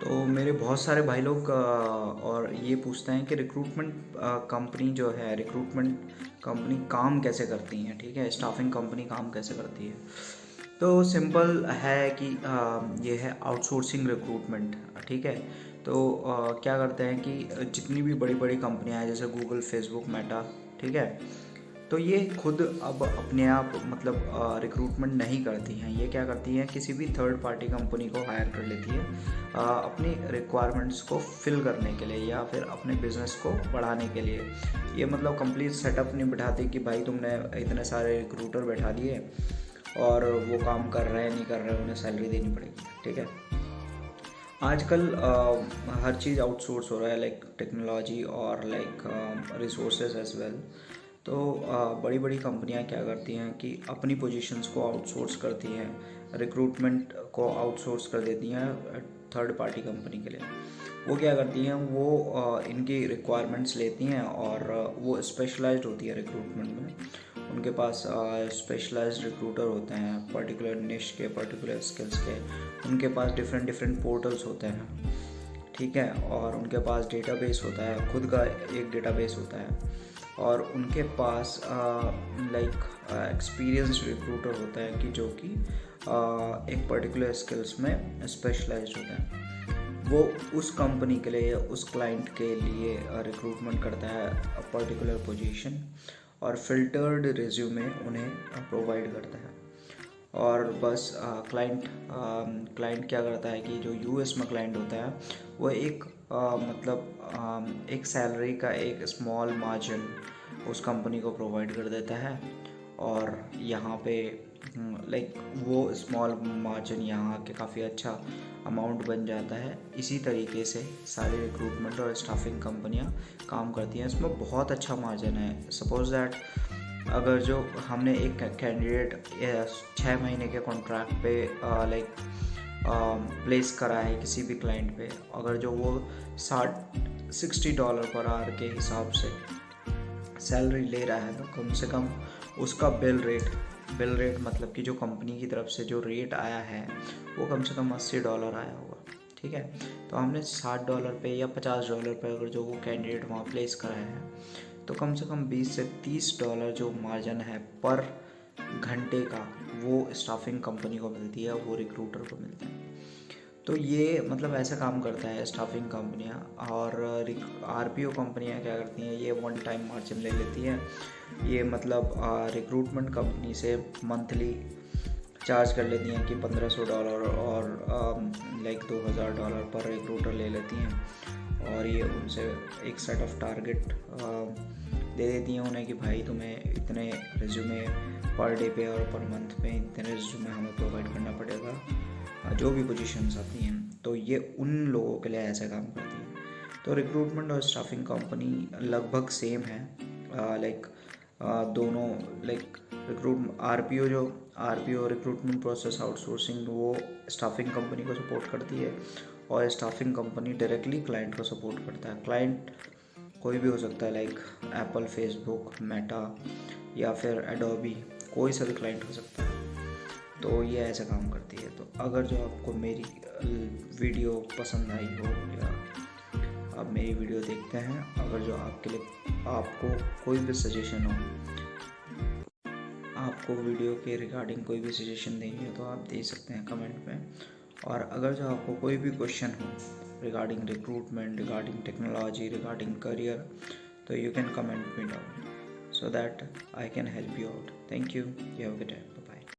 तो मेरे बहुत सारे भाई लोग और ये पूछते हैं कि रिक्रूटमेंट कंपनी जो है, रिक्रूटमेंट कंपनी काम कैसे करती हैं, ठीक है, स्टाफिंग कंपनी काम कैसे करती है। तो सिंपल है कि ये है आउटसोर्सिंग रिक्रूटमेंट, ठीक है। तो क्या करते हैं कि जितनी भी बड़ी बड़ी कंपनियां हैं जैसे गूगल, फेसबुक, मेटा, ठीक है, तो ये खुद अब अपने आप मतलब रिक्रूटमेंट नहीं करती हैं। ये क्या करती हैं, किसी भी थर्ड पार्टी कंपनी को हायर कर लेती है अपनी रिक्वायरमेंट्स को फिल करने के लिए या फिर अपने बिजनेस को बढ़ाने के लिए। ये मतलब कंप्लीट सेटअप नहीं बिठाती कि भाई तुमने इतने सारे रिक्रूटर बैठा दिए और वो काम कर रहे हैं नहीं कर रहे हैं, उन्हें सैलरी देनी पड़ेगी, ठीक है। आजकल हर चीज़ आउटसोर्स हो रहा है, लाइक टेक्नोलॉजी और लाइक रिसोर्सेज एज वेल। तो बड़ी बड़ी कंपनियां क्या करती हैं कि अपनी पोजीशंस को आउटसोर्स करती हैं, रिक्रूटमेंट को आउटसोर्स कर देती हैं थर्ड पार्टी कंपनी के लिए। वो क्या करती हैं, वो इनकी रिक्वायरमेंट्स लेती हैं और वो स्पेशलाइज्ड होती है रिक्रूटमेंट में। उनके पास स्पेशलाइज्ड रिक्रूटर होते हैं पर्टिकुलर निश के, पर्टिकुलर स्किल्स के। उनके पास डिफरेंट डिफरेंट पोर्टल्स होते हैं, ठीक है, और उनके पास डेटाबेस होता है, खुद का एक डेटाबेस होता है, और उनके पास लाइक एक्सपीरियंस्ड रिक्रूटर होता है कि जो कि एक पर्टिकुलर स्किल्स में स्पेशलाइज्ड होता है। वो उस कंपनी के लिए या उस क्लाइंट के लिए रिक्रूटमेंट करता है पर्टिकुलर पोजीशन और फिल्टर्ड रिज्यूमे उन्हें प्रोवाइड करता है। और बस क्लाइंट क्या करता है कि जो यूएस में क्लाइंट होता है वो एक मतलब एक सैलरी का एक स्मॉल मार्जिन उस कंपनी को प्रोवाइड कर देता है। और यहाँ पे लाइक वो स्मॉल मार्जिन यहाँ के काफ़ी अच्छा अमाउंट बन जाता है। इसी तरीके से सारी रिक्रूटमेंट और स्टाफिंग कंपनियाँ काम करती हैं। इसमें बहुत अच्छा मार्जिन है। सपोज दैट अगर जो हमने एक कैंडिडेट 6 महीने के कॉन्ट्रैक्ट पे लाइक प्लेस करा है किसी भी क्लाइंट पे, अगर जो वो $60 पर आवर के हिसाब से सैलरी ले रहा है तो कम से कम उसका बिल रेट मतलब कि जो कंपनी की तरफ से जो रेट आया है वो कम से कम $80 आया होगा, ठीक है। तो हमने $60 पे या $50 पे अगर जो वो कैंडिडेट वहाँ प्लेस कराया है तो कम से कम $20 से $30 जो मार्जिन है पर घंटे का वो स्टाफिंग कंपनी को मिलती है, वो रिक्रूटर को मिलता है। तो ये मतलब ऐसा काम करता है स्टाफिंग कंपनियाँ। और आरपीओ कंपनियाँ क्या करती हैं, ये वन टाइम मार्जिन ले लेती हैं। ये मतलब रिक्रूटमेंट कंपनी से मंथली चार्ज कर लेती हैं कि $1500 और लाइक $2000 पर रिक्रूटर ले लेती हैं। और ये उनसे एक सेट ऑफ टारगेट दे देती हैं उन्हें कि भाई तुम्हें इतने रिज्यूमे पर डे पे और पर मंथ पे इतने रिज्यूमे हमें प्रोवाइड करना पड़ेगा जो भी पोजीशंस आती हैं। तो ये उन लोगों के लिए ऐसा काम करती है। तो रिक्रूटमेंट और स्टाफिंग कंपनी लगभग सेम है, लाइक दोनों like RPO recruitment process outsourcing वो स्टाफिंग कंपनी को सपोर्ट करती है और स्टाफिंग कंपनी डायरेक्टली क्लाइंट को सपोर्ट करता है। क्लाइंट कोई भी हो सकता है, लाइक एप्पल, फेसबुक, मेटा या फिर एडोबी, कोई सा भी क्लाइंट हो सकता है। तो ये ऐसा काम करती है। तो अगर जो आपको मेरी वीडियो पसंद आई हो या आप मेरी वीडियो देखते हैं, अगर जो आपके लिए आपको कोई भी सजेशन हो, आपको वीडियो के रिगार्डिंग कोई भी सजेशन देनी हो तो आप दे सकते हैं कमेंट में। और अगर जो आपको कोई भी क्वेश्चन हो regarding recruitment, regarding technology, regarding career, तो you can comment me down so that I can help you out. Thank you. You have a good day.